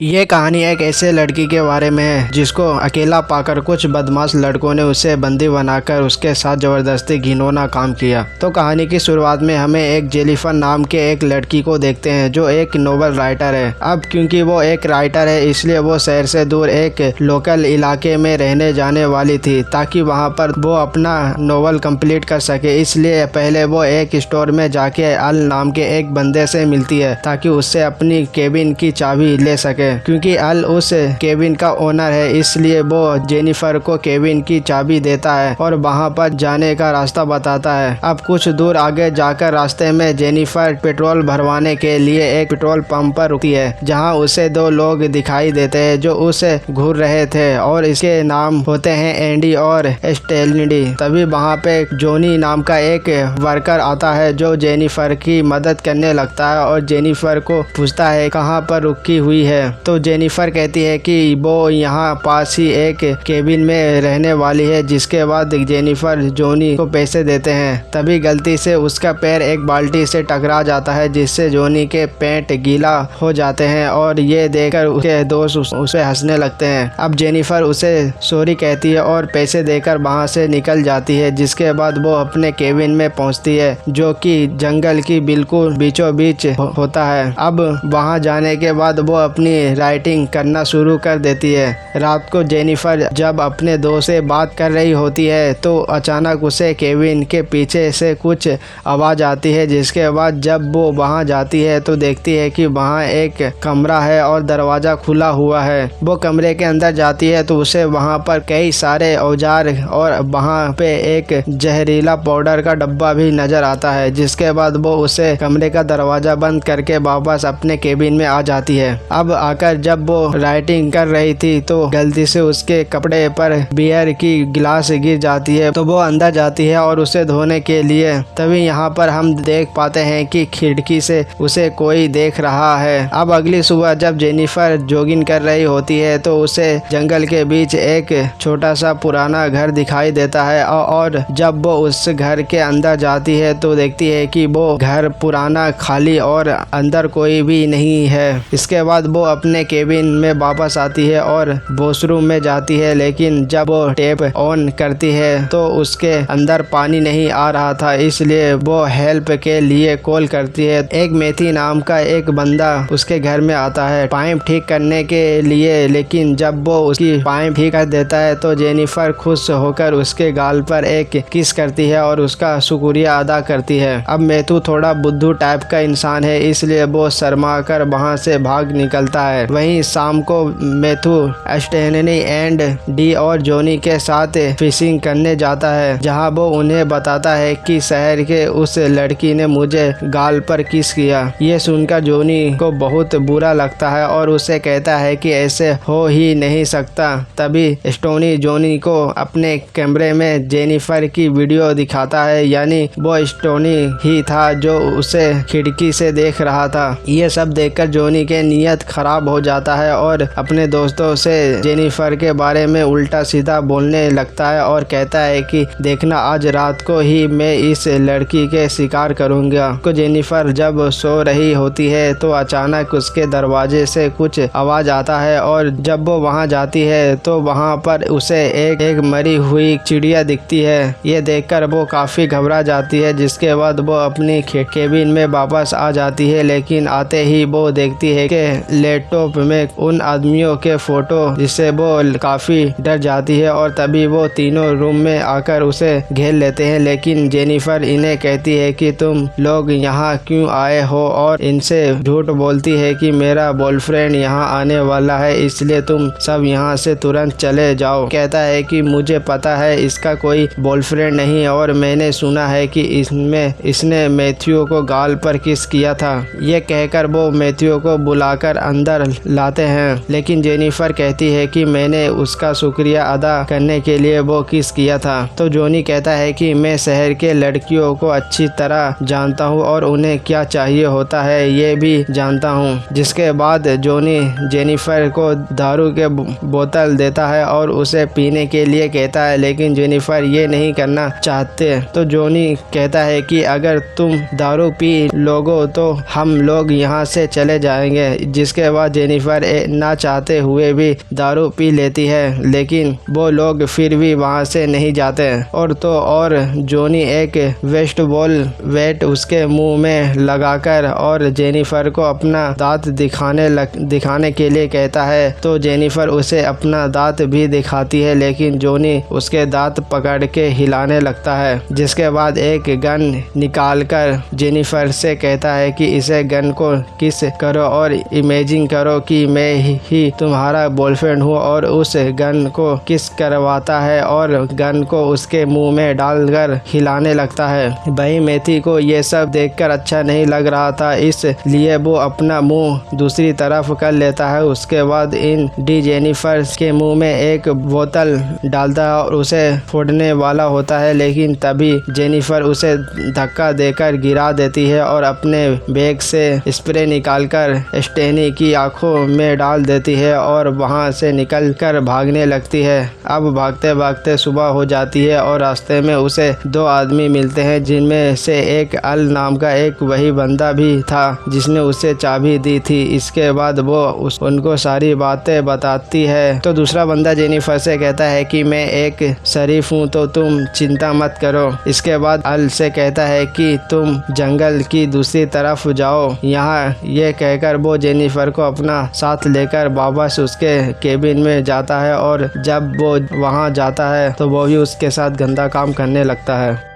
ये कहानी एक ऐसे लड़की के बारे में है जिसको अकेला पाकर कुछ बदमाश लड़कों ने उसे बंदी बनाकर उसके साथ जबरदस्ती घिनौना काम किया। तो कहानी की शुरुआत में हमें एक जेनिफर नाम के एक लड़की को देखते हैं जो एक नोवेल राइटर है। अब क्योंकि वो एक राइटर है इसलिए वो शहर से दूर एक लोकल इलाके में रहने जाने वाली थी ताकि वहाँ पर वो अपना नोवेल कंप्लीट कर सके। इसलिए पहले वो एक स्टोर में जाके अल नाम के एक बंदे से मिलती है ताकि उससे अपनी केबिन की चाबी ले सके। क्योंकि अल उस केबिन का ओनर है इसलिए वो जेनिफर को केबिन की चाबी देता है और वहां पर जाने का रास्ता बताता है। अब कुछ दूर आगे जाकर रास्ते में जेनिफर पेट्रोल भरवाने के लिए एक पेट्रोल पंप पर रुकती है जहां उसे दो लोग दिखाई देते हैं जो उसे घूर रहे थे और इसके नाम होते हैं एंडी और स्टेलिनी। तभी वहां पे जोनी नाम का एक वर्कर आता है जो जेनिफर की मदद करने लगता है और जेनिफर को पूछता है कहाँ पर रुकी हुई है। तो जेनिफर कहती है कि वो यहाँ पास ही एक केबिन में रहने वाली है। जिसके बाद जेनिफर जोनी को पैसे देते हैं। तभी गलती से उसका पैर एक बाल्टी से टकरा जाता है जिससे जोनी के पैंट गीला हो जाते हैं और ये देखकर उसके दोस्त उसे हंसने लगते हैं। अब जेनिफर उसे सॉरी कहती है और पैसे देकर वहाँ से निकल जाती है। जिसके बाद वो अपने केबिन में पहुँचती है जो कि जंगल की बिल्कुल बीचों बीच होता है। अब वहाँ जाने के बाद वो अपनी राइटिंग करना शुरू कर देती है। रात को जेनिफर जब अपने दोस्त से बात कर रही होती है तो अचानक उसे केबिन के पीछे से कुछ आवाज आती है। जिसके बाद जब वो वहां जाती है तो देखती है कि वहां एक कमरा है और दरवाजा खुला हुआ है। वो कमरे के अंदर जाती है तो उसे वहां पर कई सारे औजार और वहां पे एक जहरीला पाउडर का डब्बा भी नजर आता है। जिसके बाद वो उसे कमरे का दरवाजा बंद करके वापस अपने केबिन में आ जाती है। अब आकर जब वो राइटिंग कर रही थी तो गलती से उसके कपड़े पर बियर की गिलास गिर जाती है तो वो अंदर जाती है और उसे धोने के लिए। तभी यहाँ पर हम देख पाते हैं कि खिड़की से उसे कोई देख रहा है। अब अगली सुबह जब जेनिफर जॉगिंग कर रही होती है तो उसे जंगल के बीच एक छोटा सा पुराना घर दिखाई देता है और जब वो उस घर के अंदर जाती है तो देखती है कि वो घर पुराना खाली और अंदर कोई भी नहीं है। इसके बाद वो अपने केबिन में वापस आती है और वॉशरूम में जाती है लेकिन जब वो टैप ऑन करती है तो उसके अंदर पानी नहीं आ रहा था। इसलिए वो हेल्प के लिए कॉल करती है। एक मेथी नाम का एक बंदा उसके घर में आता है पाइप ठीक करने के लिए। लेकिन जब वो उसकी पाइप ठीक कर देता है तो जेनिफर खुश होकर उसके गाल पर एक किस करती है और उसका शुक्रिया अदा करती है। अब मेथू थोड़ा बुद्धू टाइप का इंसान है इसलिए वो शर्मा कर वहाँ से भाग निकलता है। वहीं शाम को मेथू स्टेलिनी एंड डी और जोनी के साथ फिशिंग करने जाता है जहां वो उन्हें बताता है कि शहर के उस लड़की ने मुझे गाल पर किस किया। ये सुनकर जोनी को बहुत बुरा लगता है और उसे कहता है कि ऐसे हो ही नहीं सकता। तभी स्टोनी जोनी को अपने कैमरे में जेनिफर की वीडियो दिखाता है यानी वो स्टोनी ही था जो उसे खिड़की से देख रहा था। ये सब देखकर जोनी के नियत खराब हो जाता है और अपने दोस्तों से जेनिफर के बारे में उल्टा सीधा बोलने लगता है और कहता है कि देखना आज रात को ही मैं इस लड़की के शिकार करूंगा। को जेनिफर जब सो रही होती है तो अचानक उसके दरवाजे से कुछ आवाज आता है और जब वो वहां जाती है तो वहां पर उसे एक मरी हुई चिड़िया दिखती है। ये देखकर वो काफी घबरा जाती है। जिसके बाद वो अपनी केबिन में वापस आ जाती है लेकिन आते ही वो देखती है कि लैपटॉप में उन आदमियों के फोटो जिससे वो काफी डर जाती है और तभी वो तीनों रूम में आकर उसे घेर लेते हैं। लेकिन जेनिफर इन्हें कहती है कि तुम लोग यहाँ क्यों आए हो और इनसे झूठ बोलती है कि मेरा बॉयफ्रेंड यहाँ आने वाला है इसलिए तुम सब यहाँ से तुरंत चले जाओ। कहता है कि मुझे पता है इसका कोई बॉयफ्रेंड नहीं और मैंने सुना है कि इसने मैथ्यू को गाल पर किस किया था। ये कहकर वो मैथ्यू को बुलाकर अंदर लाते हैं लेकिन जेनिफर कहती है कि मैंने उसका शुक्रिया अदा करने के लिए वो किस किया था। तो जोनी कहता है कि मैं शहर के लड़कियों को अच्छी तरह जानता हूँ और उन्हें क्या चाहिए होता है ये भी जानता हूँ। जिसके बाद जोनी जेनिफर को दारू के बोतल देता है और उसे पीने के लिए कहता है लेकिन जेनिफर ये नहीं करना चाहते। तो जोनी कहता है कि अगर तुम दारू पी लोगो तो हम लोग यहाँ से चले जाएंगे। जिसके बाद बाद जेनिफर ना चाहते हुए भी दारू पी लेती है, लेकिन वो लोग फिर भी वहाँ से नहीं जाते। और तो और जॉनी एक वेस्ट बॉल बैट उसके मुंह में लगाकर और जेनिफर को अपना दांत दिखाने के लिए कहता है, तो जेनिफर उसे अपना दांत भी दिखाती है, लेकिन जॉनी उसके दांत पकड़ के हिलाने लगता है। जिसके बाद एक गन निकालकर जेनिफर से कहता है कि इसे गन को किस करो और इमेजिन करो कि मैं ही तुम्हारा बॉयफ्रेंड हूँ, और उस गन को किस करवाता है और गन को उसके मुंह में डालकर हिलाने लगता है। भाई मेथी को ये सब देखकर अच्छा नहीं लग रहा था, इसलिए वो अपना मुंह दूसरी तरफ कर लेता है। उसके बाद इन डी जेनिफर के मुंह में एक बोतल डालता है और उसे फोड़ने वाला होता है, लेकिन तभी जेनिफर उसे धक्का देकर गिरा देती है और अपने बैग से स्प्रे निकालकर स्टेनी की आंखों में डाल देती है और वहां से निकलकर भागने लगती है। अब भागते भागते सुबह हो जाती है और रास्ते में उसे दो आदमी मिलते हैं, जिनमें से एक अल नाम का एक वही बंदा भी था जिसने उसे चाबी दी थी। इसके बाद वो उनको सारी बातें बताती है, तो दूसरा बंदा जेनिफर से कहता है कि मैं एक शरीफ हूँ, तो तुम चिंता मत करो। इसके बाद अल से कहता है कि तुम जंगल की दूसरी तरफ जाओ। यहाँ ये कहकर वो जेनिफर को अपना साथ लेकर वापस उसके केबिन में जाता है, और जब वो वहाँ जाता है तो वो भी उसके साथ गंदा काम करने लगता है।